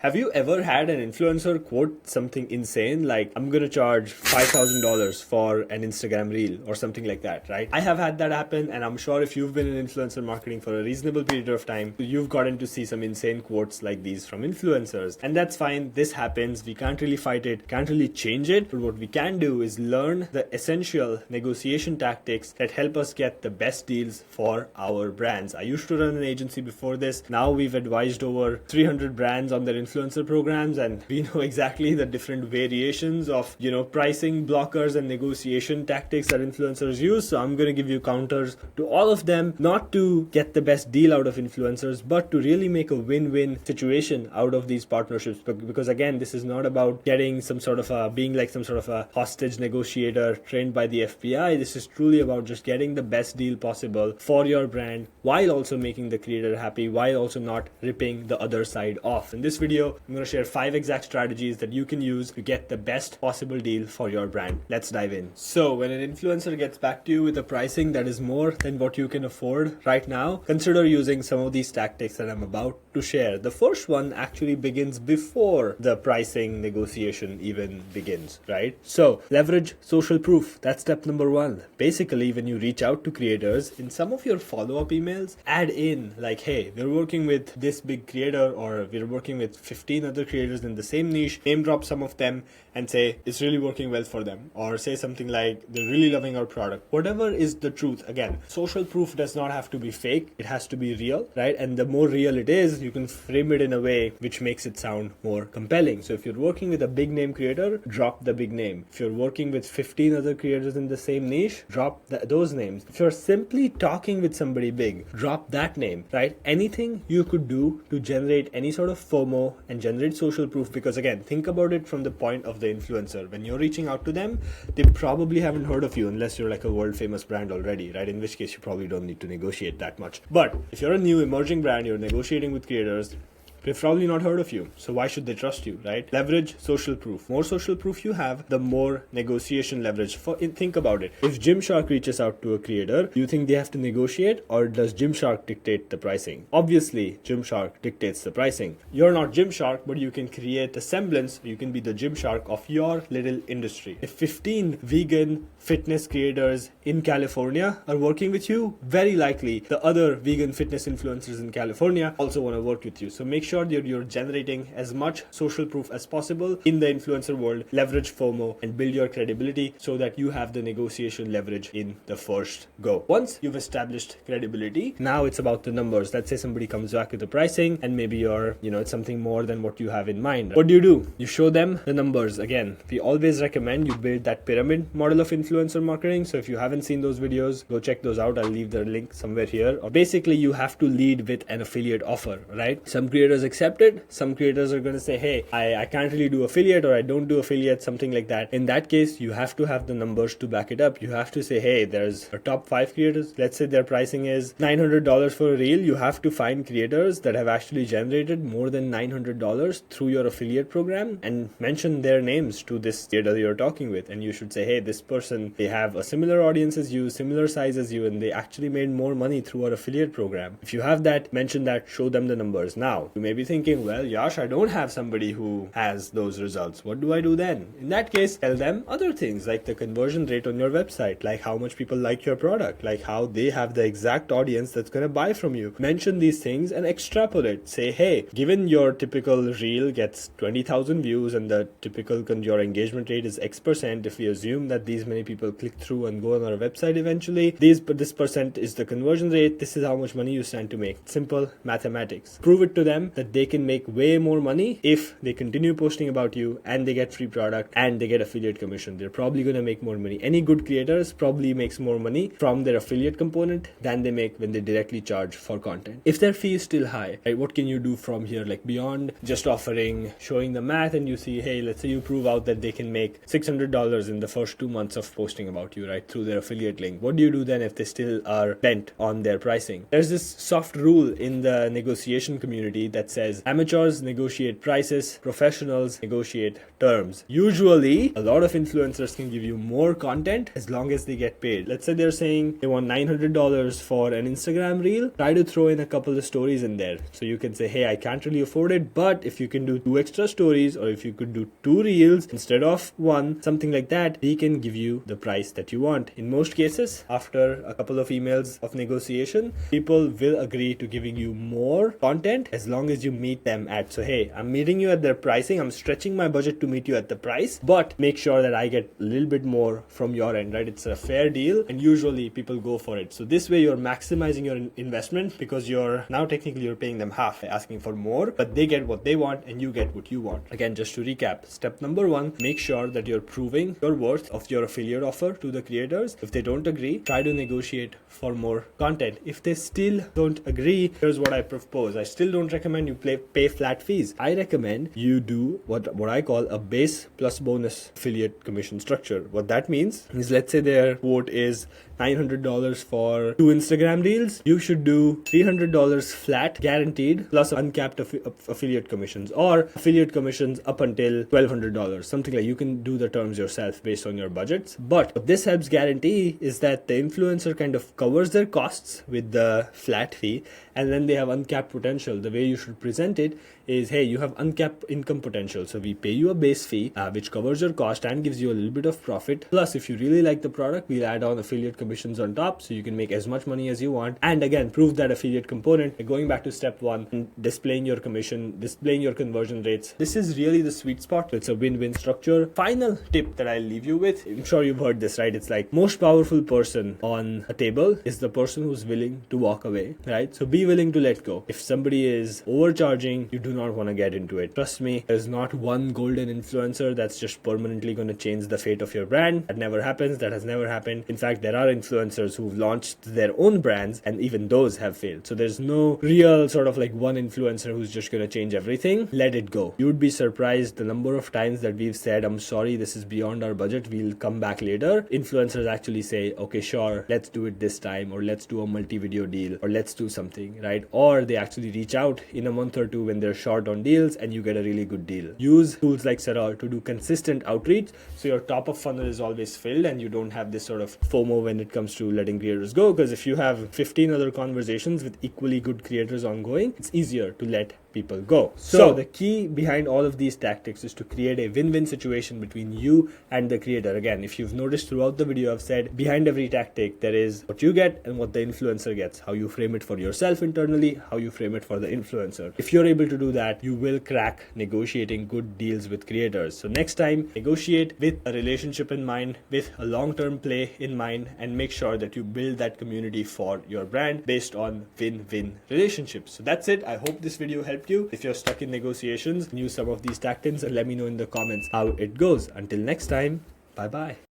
Have you ever had an influencer quote something insane like, I'm gonna charge $5,000 for an Instagram reel or something like that, right? I have had that happen, and I'm sure if you've been in influencer marketing for a reasonable period of time, you've gotten to see some insane quotes like these from influencers. And that's fine, this happens, we can't really fight it, can't really change it, but what we can do is learn the essential negotiation tactics that help us get the best deals for our brands. I used to run an agency before this. Now we've advised over 300 brands on their influencer programs, and we know exactly the different variations of pricing blockers and negotiation tactics that influencers use. So I'm going to give you counters to all of them, not to get the best deal out of influencers, but to really make a win-win situation out of these partnerships. Because again, this is not about getting some sort of being like some sort of a hostage negotiator trained by the FBI. This is truly about just getting the best deal possible for your brand while also making the creator happy, while also not ripping the other side off. In this video, I'm going to share 5 exact strategies that you can use to get the best possible deal for your brand. Let's dive in. So when an influencer gets back to you with a pricing that is more than what you can afford right now, consider using some of these tactics that I'm about to share. The first one actually begins before the pricing negotiation even begins, right? So leverage social proof. That's step number 1. Basically, when you reach out to creators, in some of your follow-up emails, add in like, hey, we're working with this big creator, or we're working with 15 other creators in the same niche, name drop some of them and say it's really working well for them, or say something like they're really loving our product. Whatever is the truth. Again, social proof does not have to be fake, it has to be real, right? And the more real it is, you can frame it in a way which makes it sound more compelling. So if you're working with a big name creator, drop the big name. If you're working with 15 other creators in the same niche, drop those names. If you're simply talking with somebody big, drop that name, right? Anything you could do to generate any sort of FOMO and generate social proof, because again, think about it from the point of the influencer. When you're reaching out to them, they probably haven't heard of you unless you're like a world famous brand already, right? In which case you probably don't need to negotiate that much. But if you're a new emerging brand, you're negotiating with creators, they've probably not heard of you. So why should they trust you, right? Leverage social proof. More social proof you have, the more negotiation leverage. Think about it. If Gymshark reaches out to a creator, do you think they have to negotiate, or does Gymshark dictate the pricing? Obviously, Gymshark dictates the pricing. You're not Gymshark, but you can create a semblance. You can be the Gymshark of your little industry. If 15 vegan fitness creators in California are working with you, very likely the other vegan fitness influencers in California also want to work with you. So make sure that you're generating as much social proof as possible in the influencer world, leverage FOMO, and build your credibility so that you have the negotiation leverage in the first go. Once you've established credibility, now it's about the numbers. Let's say somebody comes back with the pricing and maybe you're, it's something more than what you have in mind. What do? You show them the numbers. Again, we always recommend you build that pyramid model of influencer marketing. So if you haven't seen those videos, go check those out. I'll leave the link somewhere here. Or basically, you have to lead with an affiliate offer, right? Some creators accept it. Some creators are going to say, hey, I can't really do affiliate, or I don't do affiliate, something like that. In that case, you have to have the numbers to back it up. You have to say, hey, there's a top 5 creators. Let's say their pricing is $900 for a reel. You have to find creators that have actually generated more than $900 through your affiliate program and mention their names to this creator you're talking with. And you should say, hey, this person, they have a similar audience as you, similar size as you, and they actually made more money through our affiliate program. If you have that, mention that, show them the numbers. Now, you may be thinking, well, Yash, I don't have somebody who has those results. What do I do then? In that case, tell them other things like the conversion rate on your website, like how much people like your product, like how they have the exact audience that's going to buy from you. Mention these things and extrapolate. Say, hey, given your typical reel gets 20,000 views and the typical your engagement rate is X%, if we assume that these many people click through and go on our website eventually, this percent is the conversion rate. This is how much money you stand to make. Simple mathematics. Prove it to them that they can make way more money if they continue posting about you and they get free product and they get affiliate commission. They're probably going to make more money. Any good creators probably makes more money from their affiliate component than they make when they directly charge for content. If their fee is still high, right, what can you do from here? Like beyond just offering, showing the math, and you see, hey, let's say you prove out that they can make $600 in the first 2 months of posting about you, right, through their affiliate link. What do you do then if they still are bent on their pricing? There's this soft rule in the negotiation community that it says amateurs negotiate prices, professionals negotiate terms. Usually, a lot of influencers can give you more content as long as they get paid. Let's say they're saying they want $900 for an Instagram reel. Try to throw in a couple of stories in there. So you can say, hey, I can't really afford it, but if you can do 2 extra stories, or if you could do 2 reels instead of 1, something like that, he can give you the price that you want. In most cases, after a couple of emails of negotiation, people will agree to giving you more content as long as you meet them at, so hey, I'm meeting you at their pricing, I'm stretching my budget to meet you at the price, but make sure that I get a little bit more from your end, right? It's a fair deal, and usually people go for it. So this way you're maximizing your investment, because you're now technically you're paying them half, asking for more, but they get what they want and you get what you want. Again, just to recap, step number 1, make sure that you're proving your worth of your affiliate offer to the creators. If they don't agree, try to negotiate for more content. If they still don't agree, here's what I propose. I still don't recommend you pay flat fees. I recommend you do what I call a base plus bonus affiliate commission structure. What that means is, let's say their quote is $900 for 2 Instagram reels. You should do $300 flat guaranteed plus uncapped affiliate commissions, or affiliate commissions up until $1,200, something like. You can do the terms yourself based on your budgets. But what this helps guarantee is that the influencer kind of covers their costs with the flat fee, and then they have uncapped potential. The way you should present it is, hey, you have uncapped income potential, so we pay you a base fee which covers your cost and gives you a little bit of profit, plus if you really like the product, we'll add on affiliate commissions on top, so you can make as much money as you want. And again, prove that affiliate component, going back to step 1, displaying your commission, displaying your conversion rates. This is really the sweet spot. It's a win-win structure. Final tip that I'll leave you with, I'm sure you've heard this, right? It's like, most powerful person on a table is the person who's willing to walk away, right? So be willing to let go. If somebody is overcharging, you do not want to get into it. Trust me, there's not one golden influencer that's just permanently going to change the fate of your brand. That never happens. That has never happened. In fact, there are influencers who've launched their own brands, and even those have failed. So there's no real sort of like one influencer who's just going to change everything. Let it go. You would be surprised the number of times that we've said, I'm sorry, this is beyond our budget, we'll come back later. Influencers actually say, okay, sure, let's do it this time, or let's do a multi-video deal, or let's do something, right? Or they actually reach out in a month or 2 when they're short on deals and you get a really good deal. Use tools like SARAL to do consistent outreach, so your top of funnel is always filled and you don't have this sort of FOMO when it comes to letting creators go, because if you have 15 other conversations with equally good creators ongoing, it's easier to let people go. So the key behind all of these tactics is to create a win-win situation between you and the creator. Again, if you've noticed throughout the video, I've said behind every tactic there is what you get and what the influencer gets, how you frame it for yourself internally, how you frame it for the influencer. If you're able to do that, you will crack negotiating good deals with creators. So next time, negotiate with a relationship in mind, with a long-term play in mind, and make sure that you build that community for your brand based on win-win relationships. So that's it. I hope this video helped you. If you're stuck in negotiations, use some of these tactics and let me know in the comments how it goes. Until next time, bye bye.